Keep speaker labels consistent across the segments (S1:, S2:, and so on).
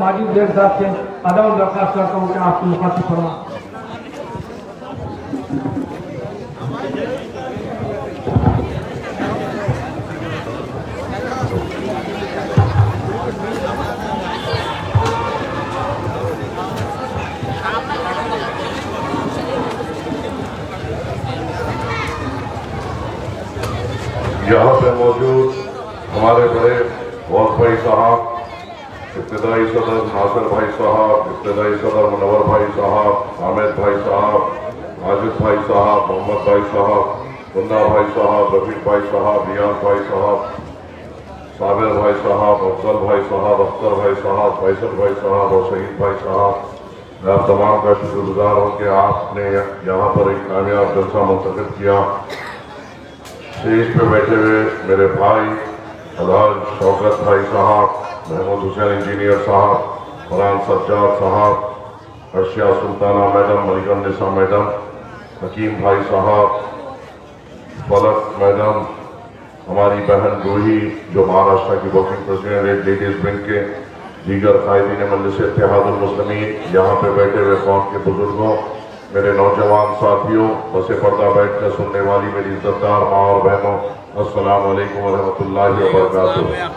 S1: Majid bag صاحب سے ادب درخواست کرتا ہوں کہ آپ کو مخاطب فرما۔
S2: یہاں پہ موجود ہمارے بڑے غوث بھائی صاحب، ابتدائی صدر ناصر بھائی صاحب، ابتدائی صدر منور بھائی صاحب، حامد بھائی صاحب، ماجد بھائی صاحب، محمد بھائی صاحب، منا بھائی صاحب، رفیق بھائی صاحب، ریاض بھائی صاحب، صابر بھائی صاحب، افضل بھائی صاحب، اختر بھائی صاحب، فیصل بھائی صاحب اور شہید بھائی صاحب، میں آپ تمام کا شکر گزار ہوں کہ آپ نے یہاں پر ایک کامیاب جلسہ منتخب کیا۔ اسٹیج پہ بیٹھے ہوئے میرے بھائی الحاج شوکت بھائی صاحب، محمود حسین انجینئر صاحب، فرحان سجاد صاحب، ارشیا سلطانہ میڈم، ملکہ النساء میڈم، حکیم بھائی صاحب، فلک میڈم، ہماری بہن روحی جو مہاراشٹر کی ورکنگ پریزیڈنٹ لیڈیز ونگ کے، دیگر قائدین مجلس اتحاد المسلمین، یہاں پہ بیٹھے ہوئے قوم کے بزرگوں، میرے نوجوان ساتھیوں، پس پردہ بیٹھ کر سننے والی میری عزتدار ماں اور بہنوں، السلام علیکم ورحمۃ اللہ وبرکاتہ۔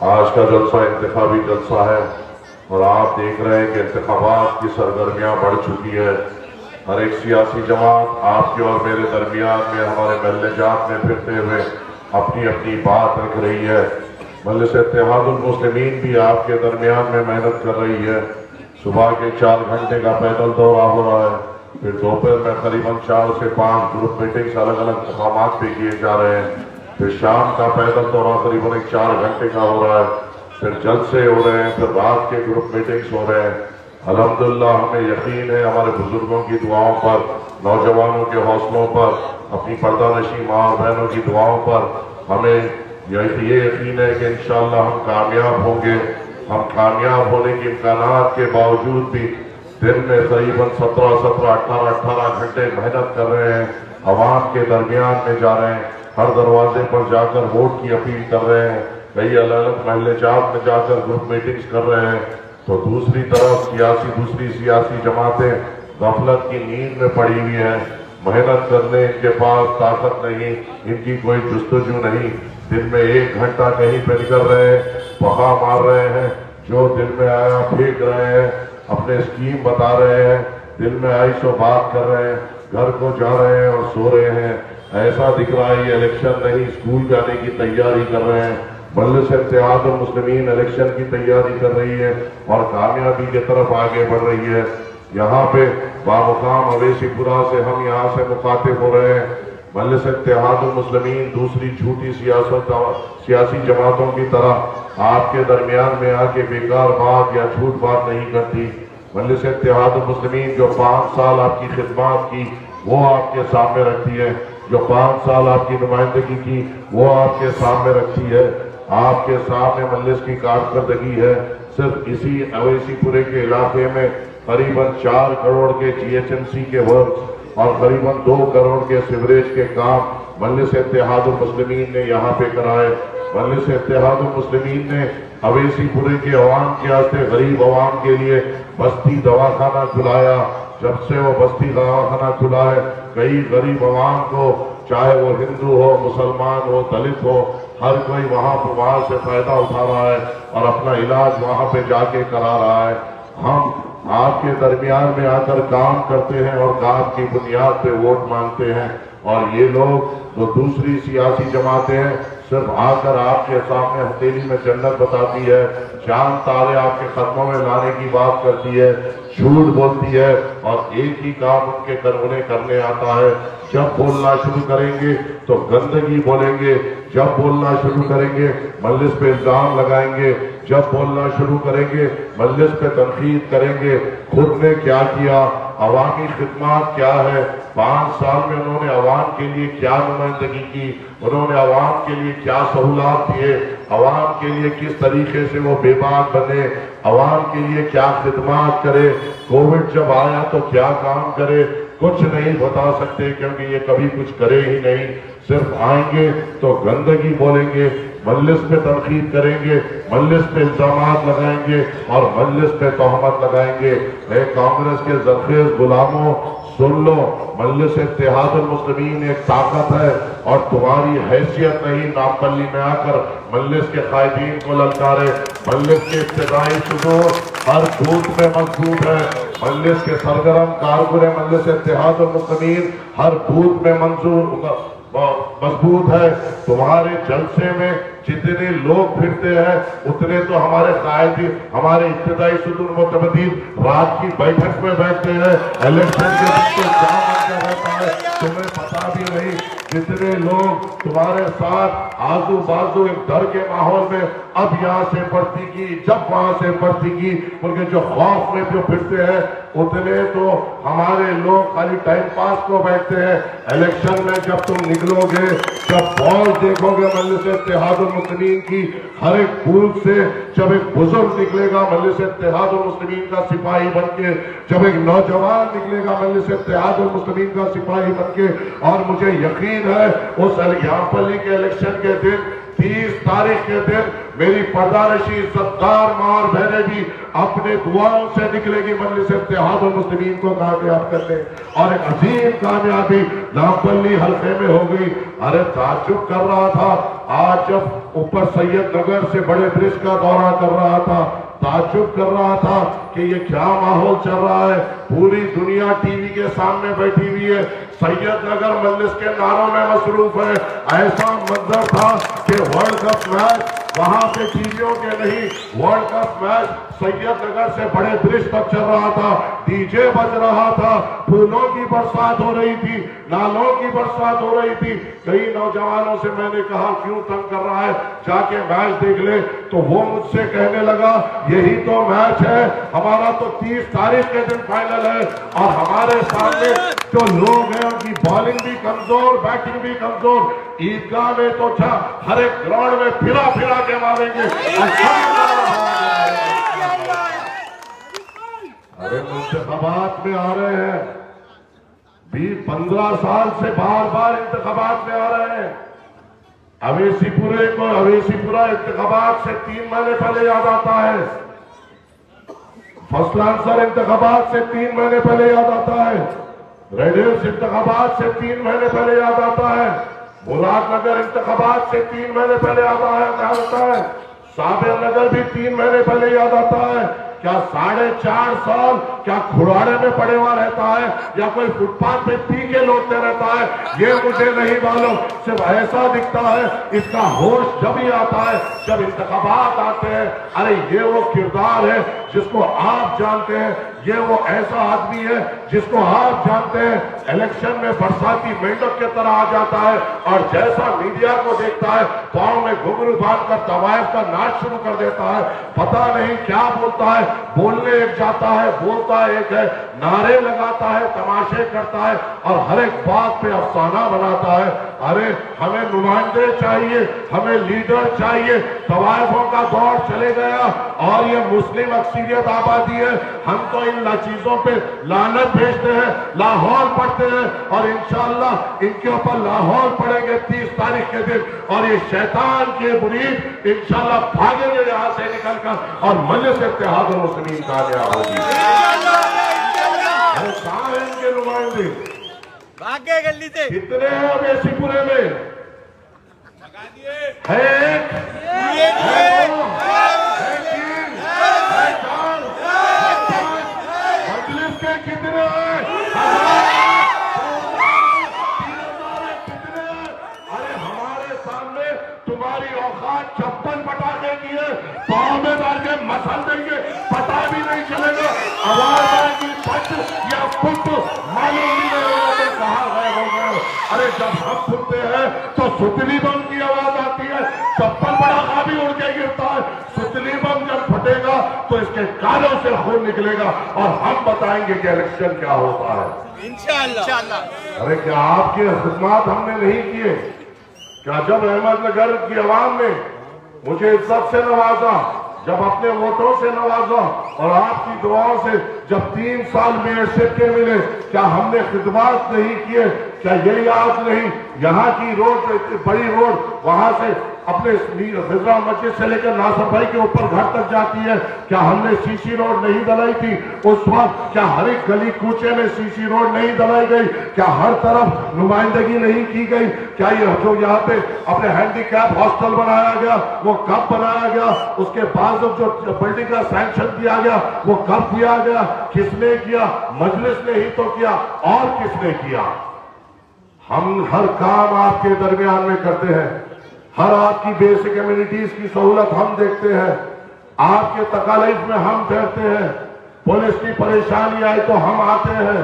S2: آج کا جلسہ انتخابی جلسہ ہے اور آپ دیکھ رہے ہیں کہ انتخابات کی سرگرمیاں بڑھ چکی ہے۔ ہر ایک سیاسی جماعت آپ کے اور میرے درمیان میں ہمارے محلے جات میں پھرتے ہوئے اپنی اپنی بات رکھ رہی ہے۔ مجلس اتحاد المسلمین بھی آپ کے درمیان میں محنت کر رہی ہے۔ صبح کے 4 گھنٹے کا پیدل دورہ ہو رہا ہے، پھر دوپہر میں قریباً 4 سے 5 گروپ میٹنگز الگ الگ مقامات پہ کیے جا رہے ہیں، پھر شام کا پیدل دورہ قریباً 4 گھنٹے کا ہو رہا ہے، پھر جلسے ہو رہے ہیں، پھر رات کے گروپ میٹنگز ہو رہے ہیں۔ الحمدللہ ہمیں یقین ہے ہمارے بزرگوں کی دعاؤں پر، نوجوانوں کے حوصلوں پر، اپنی پردہ نشین ماں اور بہنوں کی دعاؤں پر ہمیں یہ یقین ہے کہ انشاءاللہ ہم کامیاب ہوں گے۔ ہم کامیاب ہونے کے امکانات کے باوجود بھی دن میں قریباً 18 گھنٹے محنت کر رہے ہیں، عوام کے درمیان میں جا رہے ہیں، ہر دروازے پر جا کر ووٹ کی اپیل کر رہے ہیں، کئی الگ الگ محلے جات میں جا کر گروپ میٹنگز کر رہے ہیں، تو دوسری طرف دوسری سیاسی جماعتیں غفلت کی نیند میں پڑی ہوئی ہیں، محنت کرنے ان کے پاس طاقت نہیں، ان کی کوئی جستجو نہیں، دن میں 1 گھنٹہ کہیں پہ نکل رہے ہیں، پخا مار رہے ہیں، جو دل میں آیا پھینک رہے ہیں، اپنے اسکیم بتا رہے ہیں، دل میں آئی سو بات کر رہے ہیں، گھر کو جا رہے ہیں اور سو رہے ہیں۔ ایسا دکھ رہا ہے یہ الیکشن نہیں، اسکول جانے کی تیاری کر رہے ہیں۔ مجلس اتحاد المسلمین الیکشن کی تیاری کر رہی ہے اور کامیابی کی طرف آگے بڑھ رہی ہے۔ یہاں پہ بامقام اویسی پورہ سے ہم یہاں سے مخاطب ہو رہے ہیں۔ مجلس اتحاد المسلمین دوسری جھوٹی سیاسی جماعتوں کی طرح آپ کے درمیان میں آ کے بیکار بات یا جھوٹ بات نہیں کرتی۔ مجلس اتحاد المسلمین جو 5 سال آپ کی خدمات کی وہ آپ کے سامنے رکھتی ہے، جو 5 سال آپ کی نمائندگی کی وہ آپ کے سامنے رکھتی ہے، آپ کے سامنے مجلس کی کارکردگی ہے۔ صرف اسی اویسی پورے کے علاقے میں قریباً 4 کروڑ کے GHMC کے ورکس اور قریباً 2 کروڑ کے سیوریج کے کام مجلس اتحاد المسلمین نے یہاں پہ کرائے۔ مجلس اتحاد المسلمین نے اویسی پورے کے عوام کے واسطے، غریب عوام کے لیے بستی دواخانہ کھلایا۔ جب سے وہ بستی دواخانہ کھلا ہے، کئی غریب عوام کو، چاہے وہ ہندو ہو، مسلمان ہو، دلت ہو، ہر کوئی وہاں سے فائدہ اٹھا رہا ہے اور اپنا علاج وہاں پہ جا کے کرا رہا ہے۔ ہم آپ کے درمیان میں آ کر کام کرتے ہیں اور کام کی بنیاد پہ ووٹ مانگتے ہیں، اور یہ لوگ جو دوسری سیاسی جماعتیں ہیں صرف آ کر آپ کے سامنے ہتھیلی میں جنت بتاتی ہے، چاند تارے آپ کے قدموں میں لانے کی بات کرتی ہے، جھوٹ بولتی ہے، اور ایک ہی کام ان کے انہیں کرنے آتا ہے۔ جب بولنا شروع کریں گے تو گندگی بولیں گے، جب بولنا شروع کریں گے مجلس پہ الزام لگائیں گے، جب بولنا شروع کریں گے مجلس پہ تنقید کریں گے۔ خود نے کیا کیا، عوامی خدمات کیا ہے، 5 سال میں انہوں نے عوام کے لیے کیا نمائندگی کی، انہوں نے عوام کے لیے کیا سہولات دیے، عوام کے لیے کس طریقے سے وہ بے باک بنے، عوام کے لیے کیا خدمات کرے، کووڈ جب آیا تو کیا کام کرے، کچھ نہیں بتا سکتے کیونکہ یہ کبھی کچھ کرے ہی نہیں۔ صرف آئیں گے تو گندگی بولیں گے، مجلس پہ تنقید کریں گے، مجلس پہ الزامات لگائیں گے اور مجلس پہ تہمت لگائیں گے۔ اے کانگریس کے زرخیز غلاموں، سن لو، مجلس اتحاد المسلمین ایک طاقت ہے اور تمہاری حیثیت نہیں ناپلی میں آ کر مجلس کے قائدین کو للکارے۔ مجلس کے ابتدائی صدور ہر دھوت میں مضبوط ہے، مجلس کے سرگرم کارکن مجلس اتحاد المسلمین ہر دھوت میں مضبوط ہے۔ تمہارے جلسے میں جتنے لوگ پھرتے ہیں اتنے تو ہمارے قائدین، ہمارے ابتدائی صدور متمدین رات کی بیٹھک میں بیٹھتے ہیں، الیکشن کے دن تو کیا منظر رہتا ہے تمہیں پتا بھی نہیں۔ جتنے لوگ تمہارے ساتھ آزو بازو ایک ڈر کے ماحول میں اب یہاں سے بڑھتی کی جب وہاں سے بڑھتی کی، ان کے جو خوف میں جو پھرتے ہیں اتنے تو ہمارے لوگ خالی ٹائم پاس کو بیٹھتے ہیں۔ الیکشن میں جب تم نکلو گے، جب بال دیکھو گے مجلس اتحاد المسلمین کی ہر ایک بوتھ سے، جب ایک بزرگ نکلے گا مجلس اتحاد المسلمین کا سپاہی بن کے، جب ایک نوجوان نکلے گا مجلس اتحاد المسلمین کا سپاہی بن کے، اور مجھے یقین ہے اس یامپلی کے الیکشن کے دن 30 تاریخ کے دن میری پردانشی عزتدار ماں اور بہنیں بھی اپنے دعاؤں سے نکلے گی مجلس اتحاد المسلمین کو کامیاب کرنے، اور ایک عظیم کامیابی نامپلی حلقے میں ہو گئی۔ ارے تعجب کر رہا تھا آج جب اوپر سید نگر سے بڑے برج کا دورہ کر رہا تھا، تعجب کر رہا تھا کہ یہ کیا ماحول چل رہا ہے۔ پوری دنیا ٹی وی کے سامنے بیٹھی ہوئی ہے، سید نگر مجلس کے نعروں میں مصروف ہے۔ ایسا منظر تھا کہ ورلڈ کپ میچ وہاں پہ ٹی ویوں کے نہیں، ورلڈ کپ میچ سید نگر سے بڑے برج تک چل رہا تھا، ڈی جے بج رہا تھا، پھولوں کی برسات ہو رہی تھی، نالوں کی برسات ہو رہی تھی۔ کئی نوجوانوں سے میں نے کہا کیوں تنگ کر رہا ہے، جا کے میچ دیکھ لے، تو وہ مجھ سے کہنے لگا یہی تو میچ ہے ہمارا، تو 30 تاریخ کے دن فائنل ہے، اور ہمارے سامنے جو لوگ ہیں ان کی بالنگ بھی کمزور، بیٹنگ بھی کمزور، عیدگاہ میں تو ہر ایک گراؤنڈ میں پھرا پھرا کے ماریں گے۔ ارے انتخابات میں آ رہے ہیں، 15 سال سے بار بار انتخابات میں آ رہے ہیں۔ اویسی پورے کو اویسی پورا انتخابات سے 3 مہینے پہلے یاد آتا ہے، فصل آنسر انتخابات سے 3 مہینے پہلے یاد آتا ہے، ریڈ ہلز انتخابات سے 3 مہینے پہلے یاد آتا ہے، مراد نگر انتخابات سے 3 مہینے پہلے یاد آتا ہے، صابر نگر بھی 3 مہینے پہلے یاد آتا ہے۔ کیا 4.5 سال کیا کھڑاڑے میں پڑے ہوا رہتا ہے یا کوئی فٹ پاتھ پہ پی کے لوٹتے رہتا ہے، یہ مجھے نہیں معلوم، صرف ایسا دکھتا ہے اس کا ہوش جب ہی آتا ہے جب انتخابات آتے ہیں۔ ارے یہ وہ کردار ہے جس کو آپ جانتے ہیں، یہ وہ ایسا آدمی ہے جس کو آپ جانتے ہیں، الیکشن میں برساتی مینڈک کے طرح آ جاتا ہے، اور جیسا میڈیا کو دیکھتا ہے پاؤں میں گھنگرو باندھ کر طوائف کا ناچ شروع کر دیتا ہے، پتہ نہیں کیا بولتا ہے، بولنے ایک جاتا ہے بولتا ایک ہے، نعرے لگاتا ہے، تماشے کرتا ہے، اور ہر ایک بات پہ افسانہ بناتا ہے۔ ارے ہمیں نمائندے چاہیے، ہمیں لیڈر چاہیے۔ طوائفوں کا دور چلے گیا اور یہ مسلم اکثریت آبادی ہے، ہم تو ان چیزوں پہ لعنت بھیجتے ہیں، لاہور پڑھتے ہیں، اور انشاءاللہ ان کے اوپر لاہور پڑھیں گے 30 تاریخ کے دن، اور یہ شیطان کے مرید انشاءاللہ بھاگیں گے یہاں سے نکل کر، اور مجلس اتحاد المسلمین کامیاب ہوگی۔ کہاں ہیں ان کے نمائندے؟
S3: بھاگے گلی سے
S2: کتنے ہیں اب ایسی پورے میں؟ ہے ایک، ہے دو، ہے تین، ہے چار، ہے پانچ، مجلس کے کتنے ہیں؟ 3,000 کتنے ہیں؟ ارے ہمارے سامنے تمہاری اوقات 56 پٹاخے کی ہے، پاؤں میں ڈال کے مسل دیں گے، پتہ بھی نہیں چلے گا، آواز آئے گی پٹ یا پٹ معلوم نہیں ہوگا کہ کہاں غائب ہو گئے۔ ارے جب ہم سنتے ہیں تو ستلی بم کی آواز آتی ہے، 56 پٹاخہ بھی اڑ کے گرتا ہے، ستلی بم جب پھٹے گا تو اس کے کانوں سے خون نکلے گا، اور ہم بتائیں گے کہ الیکشن کیا ہوتا ہے
S3: انشاءاللہ۔
S2: ارے کیا آپ کی خدمات ہم نے نہیں کیے؟ کیا جب احمد نگر کی عوام نے مجھے عزت سے نوازا، جب اپنے ووٹوں سے نوازا، اور آپ کی دعاؤں سے جب 3 سال میئرشپ کے ملے، کیا ہم نے خدمات نہیں کیے؟ کیا یہ یاد نہیں؟ یہاں کی روڈ، بڑی روڈ، وہاں سے اپنے خزرہ مسجد سے لے کر ناصر بھائی کے اوپر گھر تک جاتی ہے. کیا ہم نے سی سی روڈ نہیں ڈلائی تھی اس وقت؟ کیا ہر ایک گلی کوچے میں سی سی روڈ نہیں ڈلائی گئی؟ کیا ہر طرف نمائندگی نہیں کی گئی؟ کیا یہ جو یہاں پہ اپنے ہینڈی کیپ ہاسٹل بنایا گیا وہ کب بنایا گیا؟ اس کے بعد جو بلڈنگ کا سینکشن دیا گیا وہ کب دیا گیا؟ کس نے کیا؟ مجلس نے ہی تو کیا، اور کس نے کیا؟ ہم ہر کام آپ کے درمیان میں کرتے ہیں، ہر آپ کی بیسک ایمینٹیز کی سہولت ہم دیکھتے ہیں، آپ کے تکالیف میں ہم ٹھہرتے ہیں، پولیس کی پریشانی آئے تو ہم آتے ہیں.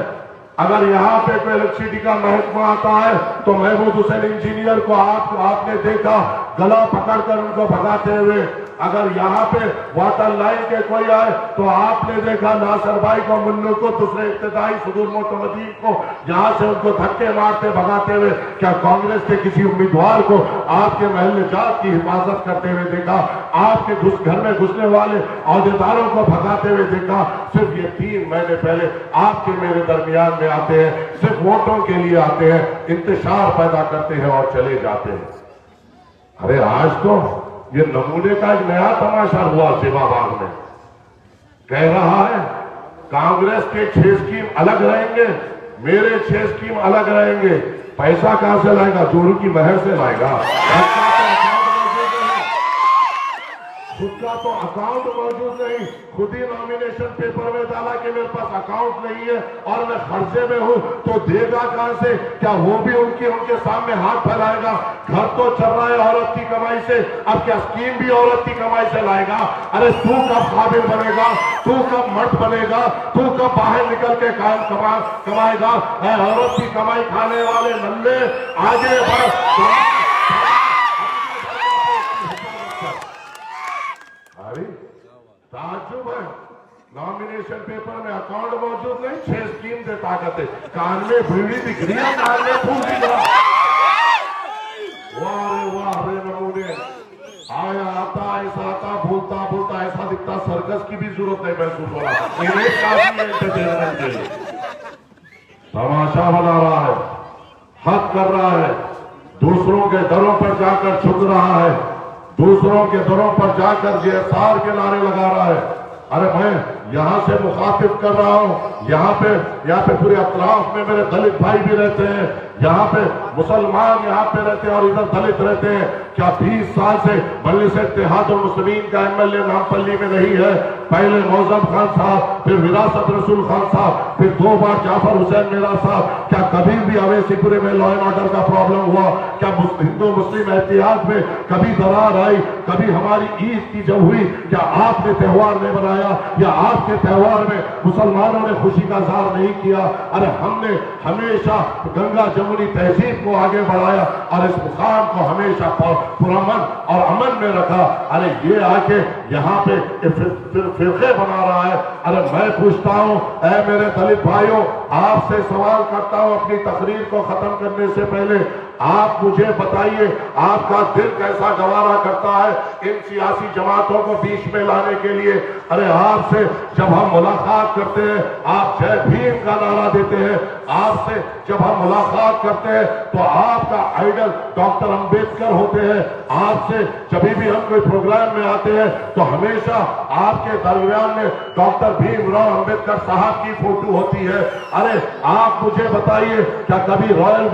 S2: اگر یہاں پہ کوئی الیکٹریسٹی کا محکمہ آتا ہے تو محمود حسین انجینئر کو آپ نے دیکھا گلا پکڑ کر ان کو بھگاتے ہوئے. اگر یہاں پہ واٹر لائن کے کوئی آئے تو آپ نے دیکھا ناصر بھائی کو، منو کو، دوسرے ابتدائی صدور معتمدین کو جہاں سے ان کو دھکے مارتے بھگاتے ہوئے. کیا کانگریس کے کسی امیدوار کو آپ کے محل جات کی حفاظت کرتے ہوئے دیکھا؟ آپ کے گھر میں گھسنے والے عہدیداروں کو بھگاتے ہوئے دیکھا؟ صرف یہ 3 مہینے پہلے آپ کے میرے درمیان میں آتے ہیں، صرف ووٹوں کے لیے آتے ہیں، انتشار پیدا کرتے ہیں اور چلے جاتے ہیں. ارے آج تو یہ نمونے کا ایک نیا تماشا ہوا سیوا باغ میں. کہہ رہا ہے کانگریس کے 6 اسکیم الگ رہیں گے، میرے 6 اسکیم الگ رہیں گے. پیسہ کہاں سے لائے گا؟ چورو کی مہر سے لائے گا. خود کا تو اکاؤنٹ موجود نہیں، خود ہی نامینیشن پیپر میں ڈالا کہ میرے پاس اکاؤنٹ نہیں ہے اور میں خرچے میں ہوں، تو دے گا کہاں سے؟ کیا وہ بھی ان کے سامنے ہاتھ پھیلائے گا؟ گھر تو چل رہا ہے عورت کی کمائی سے، اب کیا اسکیم بھی عورت کی کمائی سے لائے گا؟ ارے تو کب قابل بنے گا؟ تو کب مرد بنے گا؟ تو کب باہر نکل کے کمائے گا؟ اے عورت کی کمائی کھانے والے نلے آگے بڑھ. تعجب ہے، نامینیشن پیپر میں اکاؤنٹ موجود نہیں، 6 اسکیم سے طاقت ہے. کان میں بھیڑی دکھ رہی ہے، کان میں پھول دکھ رہا. واہ رے نمونے. آیا آتا ایسا آتا، بولتا بولتا ایسا دکھتا. سرکس کی بھی ضرورت نہیں محسوس ہو رہا، انہیں کافی انٹرٹینمنٹ کے لیے تماشا بنا رہا ہے، حق کر رہا ہے، دوسروں کے دروں پر جا کر چھک رہا ہے، دوسروں کے دروں پر جا کر GSR کے نعرے لگا رہا ہے. ارے میں یہاں سے مخاطب کر رہا ہوں، یہاں پہ پورے اطراف میں میرے دلت بھائی بھی رہتے ہیں، یہاں پہ مسلمان یہاں پہ رہتے ہیں اور ادھر دلت رہتے ہیں. کیا 20 سال سے مجلس اتحاد المسلمین کا MLA نامپلی میں نہیں ہے؟ پہلے معظم خان صاحب، پھر وراثت رسول خان صاحب، پھر 2 بار جعفر حسین میرا صاحب. کیا کبھی بھی اویسی پورے میں لا اینڈ آرڈر کا پرابلم ہوا؟ کیا ہندو مسلم اتحاد میں کبھی درار آئی؟ کبھی ہماری عید کی جب ہوئی کیا آپ نے تہوار نہیں بنایا؟ یا آپ کے تہوار میں مسلمانوں نے خوشی کا اظہار نہیں کیا؟ ارے ہم نے ہمیشہ گنگا جمنی تہذیب کو آگے بڑھایا اور اس مقام کو ہمیشہ پرامن اور امن میں رکھا. ارے یہ آ کے یہاں پہ فرقے بنا رہا ہے. ارے میں پوچھتا ہوں، اے میرے دلت بھائیوں، آپ سے سوال کرتا ہوں اپنی تقریر کو ختم کرنے سے پہلے. آپ مجھے بتائیے آپ کا دل کیسا گوارا کرتا ہے ان سیاسی جماعتوں کو بیچ میں لانے کے لیے؟ ارے آپ سے جب ہم ملاقات کرتے ہیں آپ جے بھیم کا نعرہ دیتے ہیں، آپ سے جب ہم ملاقات کرتے ہیں تو آپ کا آئیڈل ڈاکٹر امبیڈکر ہوتے ہیں. آپ سے جب بھی ہم کوئی پروگرام میں آتے ہیں تو ہمیشہ آپ کے درمیان میں ڈاکٹر بھیم راؤ امبیڈکر صاحب کی فوٹو ہوتی ہے. ارے آپ مجھے بتائیے کیا کبھی راہل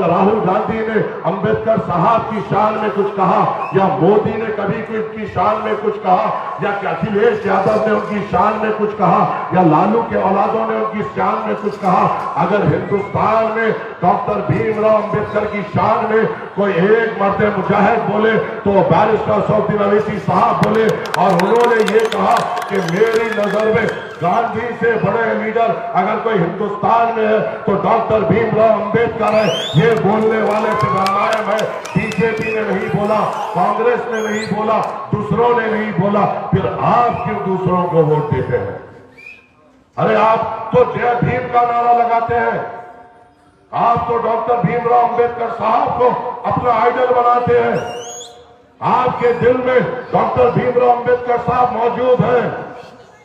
S2: گاندھی نے امبیڈکر صاحب کی شان میں کچھ کہا؟ یا مودی نے کبھی ان کی شان میں کچھ کہا؟ یا اکھلیش یادو نے ان کی شان میں کچھ کہا؟ یا لالو کے اولادوں نے ان کی شان میں کچھ کہا؟ اگر ہندوستان میں ڈاکٹر بھیم راؤ امبیڈکر کی شان میں کوئی ایک مرد مجاہد بولے تو بیرسٹر سعود الدین اویسی صاحب بولے، اور انہوں نے یہ کہا کہ میری نظر میں گاندھی سے بڑے لیڈر اگر کوئی ہندوستان میں ہے تو ڈاکٹر بھیم راؤ امبیڈکر ہے. یہ بولنے والے سے نام ہے. BJP نے نہیں بولا، کانگریس نے نہیں بولا، دوسروں نے نہیں بولا، پھر آپ کیوں دوسروں کو ووٹ دیتے ہیں؟ ارے آپ تو جے بھیم کا نعرہ لگاتے ہیں، آپ تو ڈاکٹر بھیم راؤ امبیڈکر صاحب کو اپنا آئیڈل بناتے ہیں. آپ کے دل میں ڈاکٹر بھیم راؤ امبیڈکر صاحب موجود ہیں.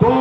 S2: 2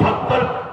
S2: 76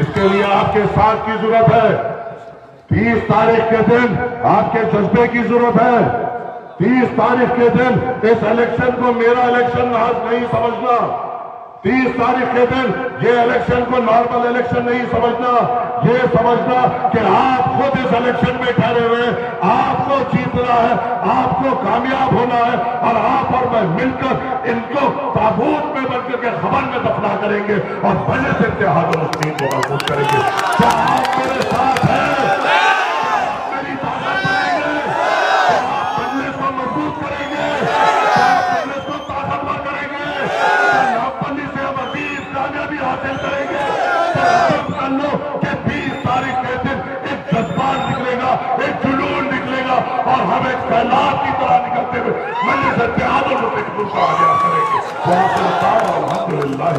S2: اس کے لیے آپ کے ساتھ کی ضرورت ہے. 30 تاریخ کے دن آپ کے جذبے کی ضرورت ہے. 30 تاریخ کے دن اس الیکشن کو میرا الیکشن محض نہیں سمجھنا. 30 تاریخ کے دن یہ الیکشن کو نارمل الیکشن نہیں سمجھنا. یہ سمجھنا کہ آپ خود اس الیکشن میں ٹھہرے ہوئے, آپ کو جیتنا ہے, آپ کو کامیاب ہونا ہے, اور آپ اور میں مل کر ان کو تابوت میں بن کر کے خبر میں دفنا کریں گے اور مجلس اتحاد المسلمین کو مضبوط کریں گے. کیا آپ میرے ساتھ ہیں؟ میری طاقت بنائیں گے. آپ مجلس کو مضبوط کریں گے. آپ مجلس کو طاقتور کریں گے. سے مزید کامیابی حاصل کریں گے. کر لو کہ 20 تاریخ کے دن ایک جذبات نکلے گا, ایک جنون نکلے گا, اور ہم ایک سیلاب کی طرح نکلتے ہوئے مجلس اتحاد المسلمین کا آگے کریں گے. الحمدللہ.